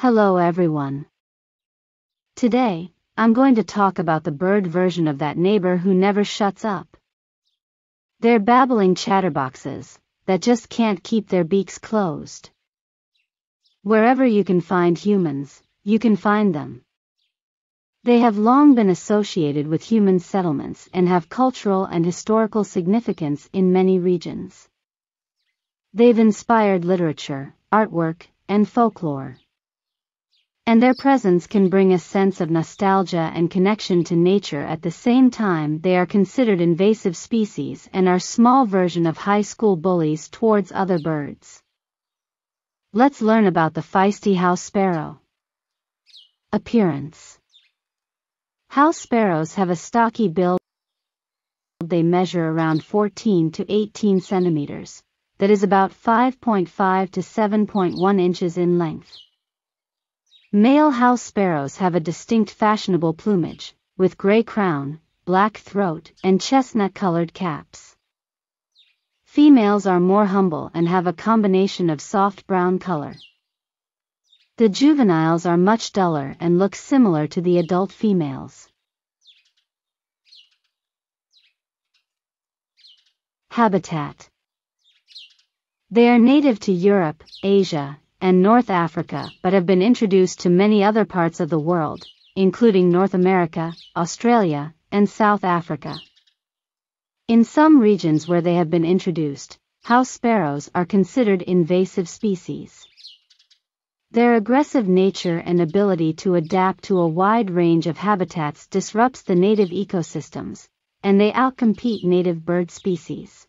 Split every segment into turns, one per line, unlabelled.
Hello everyone. Today, I'm going to talk about the bird version of that neighbor who never shuts up. They're babbling chatterboxes that just can't keep their beaks closed. Wherever you can find humans, you can find them. They have long been associated with human settlements and have cultural and historical significance in many regions. They've inspired literature, artwork, and folklore. And their presence can bring a sense of nostalgia and connection to nature. At the same time, they are considered invasive species and are a small version of high school bullies towards other birds. Let's learn about the feisty house sparrow. Appearance. House sparrows have a stocky build. They measure around 14 to 18 centimeters. That is about 5.5 to 7.1 inches in length. Male house sparrows have a distinct fashionable plumage, with gray crown, black throat, and chestnut-colored caps. Females are more humble and have a combination of soft brown color. The juveniles are much duller and look similar to the adult females. Habitat. They are native to Europe, Asia, and North Africa, but have been introduced to many other parts of the world, including North America, Australia, and South Africa. In some regions where they have been introduced, house sparrows are considered invasive species. Their aggressive nature and ability to adapt to a wide range of habitats disrupts the native ecosystems, and they outcompete native bird species.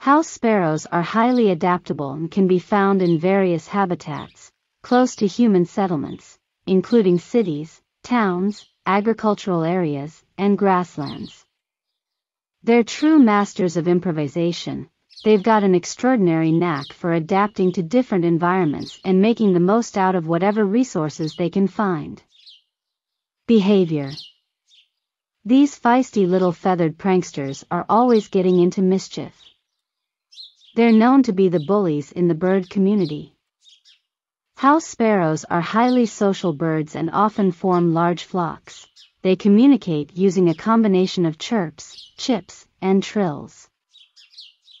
House sparrows are highly adaptable and can be found in various habitats, close to human settlements, including cities, towns, agricultural areas, and grasslands. They're true masters of improvisation. They've got an extraordinary knack for adapting to different environments and making the most out of whatever resources they can find. Behavior. These feisty little feathered pranksters are always getting into mischief. They're known to be the bullies in the bird community. House sparrows are highly social birds and often form large flocks. They communicate using a combination of chirps, chips, and trills.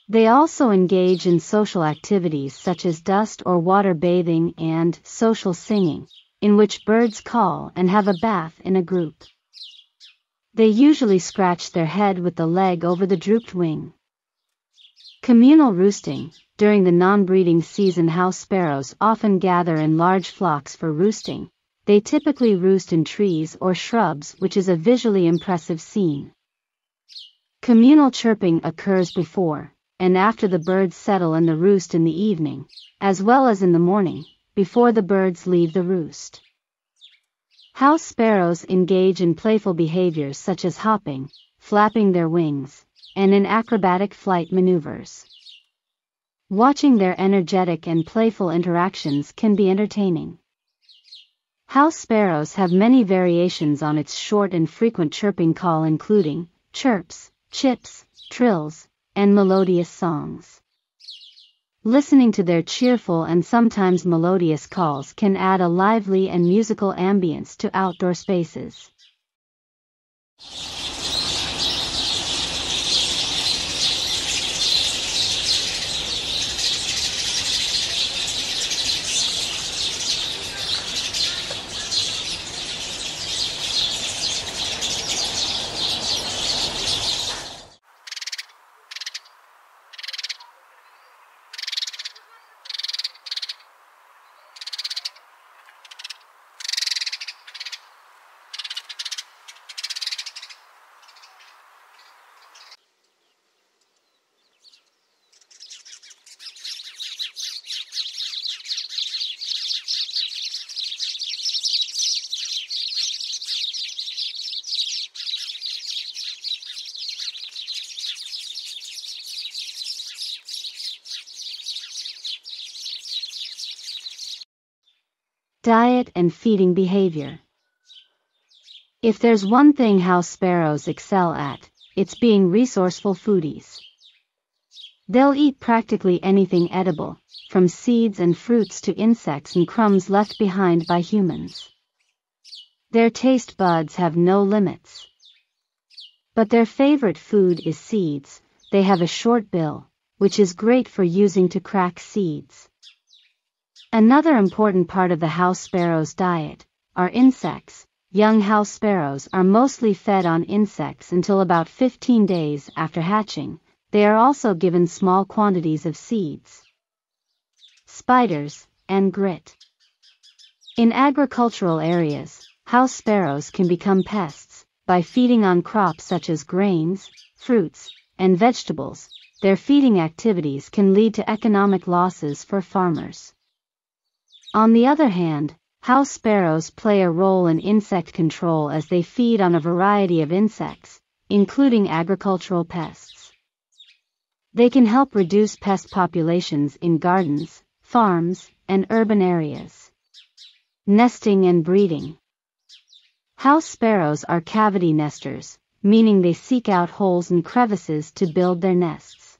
They also engage in social activities such as dust or water bathing and social singing, in which birds call and have a bath in a group. They usually scratch their head with the leg over the drooped wing. Communal roosting. During the non-breeding season, house sparrows often gather in large flocks for roosting. They typically roost in trees or shrubs, which is a visually impressive scene. Communal chirping occurs before and after the birds settle in the roost in the evening, as well as in the morning, before the birds leave the roost. House sparrows engage in playful behaviors such as hopping, flapping their wings, and in acrobatic flight maneuvers. Watching their energetic and playful interactions can be entertaining. House sparrows have many variations on its short and frequent chirping call, including chirps, chips, trills, and melodious songs. Listening to their cheerful and sometimes melodious calls can add a lively and musical ambience to outdoor spaces. Diet and feeding behavior. If there's one thing house sparrows excel at, it's being resourceful foodies. They'll eat practically anything edible, from seeds and fruits to insects and crumbs left behind by humans. Their taste buds have no limits. But their favorite food is seeds. They have a short bill, which is great for using to crack seeds. Another important part of the house sparrow's diet are insects. Young house sparrows are mostly fed on insects until about 15 days after hatching. They are also given small quantities of seeds, spiders, and grit. In agricultural areas, house sparrows can become pests by feeding on crops such as grains, fruits, and vegetables. Their feeding activities can lead to economic losses for farmers. On the other hand, house sparrows play a role in insect control as they feed on a variety of insects, including agricultural pests. They can help reduce pest populations in gardens, farms, and urban areas. Nesting and breeding. House sparrows are cavity nesters, meaning they seek out holes and crevices to build their nests.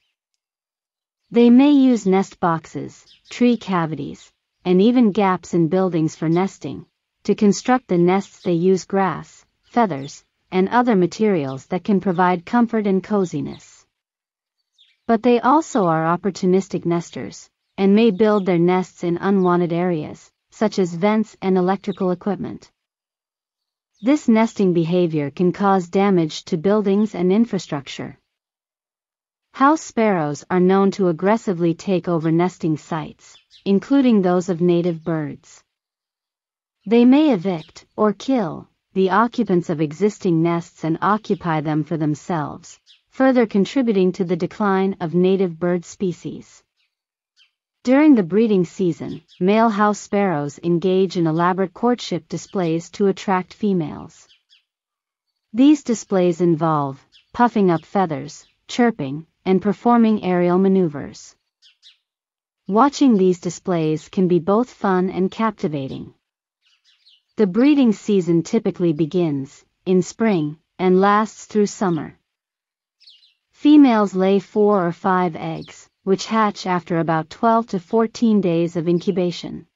They may use nest boxes, tree cavities, and even gaps in buildings for nesting. To construct the nests they use grass, feathers, and other materials that can provide comfort and coziness. But they also are opportunistic nesters, and may build their nests in unwanted areas, such as vents and electrical equipment. This nesting behavior can cause damage to buildings and infrastructure. House sparrows are known to aggressively take over nesting sites, including those of native birds. They may evict, or kill, the occupants of existing nests and occupy them for themselves, further contributing to the decline of native bird species. During the breeding season, male house sparrows engage in elaborate courtship displays to attract females. These displays involve puffing up feathers, chirping, and performing aerial maneuvers. Watching these displays can be both fun and captivating. The breeding season typically begins in spring and lasts through summer. Females lay 4 or 5 eggs, which hatch after about 12 to 14 days of incubation.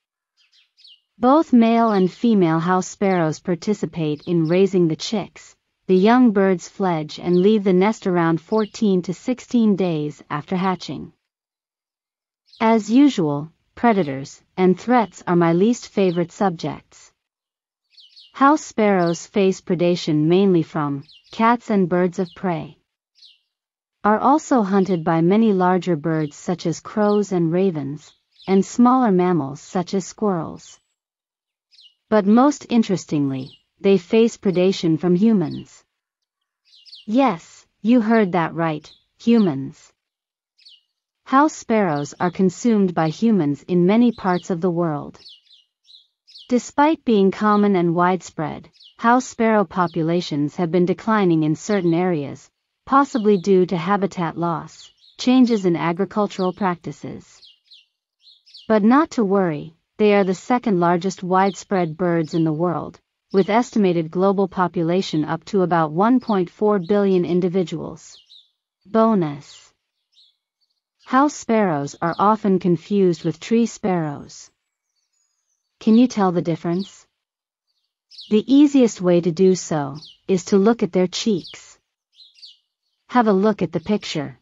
Both male and female house sparrows participate in raising the chicks. The young birds fledge and leave the nest around 14 to 16 days after hatching. As usual, predators and threats are my least favorite subjects. House sparrows face predation mainly from cats and birds of prey. Are also hunted by many larger birds such as crows and ravens, and smaller mammals such as squirrels. But most interestingly, they face predation from humans. Yes, you heard that right, humans. House sparrows are consumed by humans in many parts of the world. Despite being common and widespread, house sparrow populations have been declining in certain areas, possibly due to habitat loss, changes in agricultural practices. But not to worry, they are the second largest widespread birds in the world, with estimated global population up to about 1.4 billion individuals. Bonus: house sparrows are often confused with tree sparrows. Can you tell the difference? The easiest way to do so is to look at their cheeks. Have a look at the picture.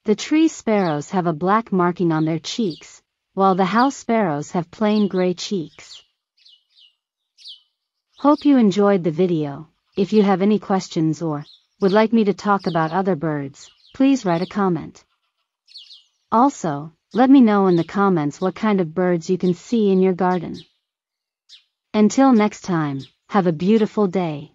The tree sparrows have a black marking on their cheeks, while the house sparrows have plain gray cheeks. Hope you enjoyed the video. If you have any questions or would like me to talk about other birds, please write a comment. Also, let me know in the comments what kind of birds you can see in your garden. Until next time, have a beautiful day.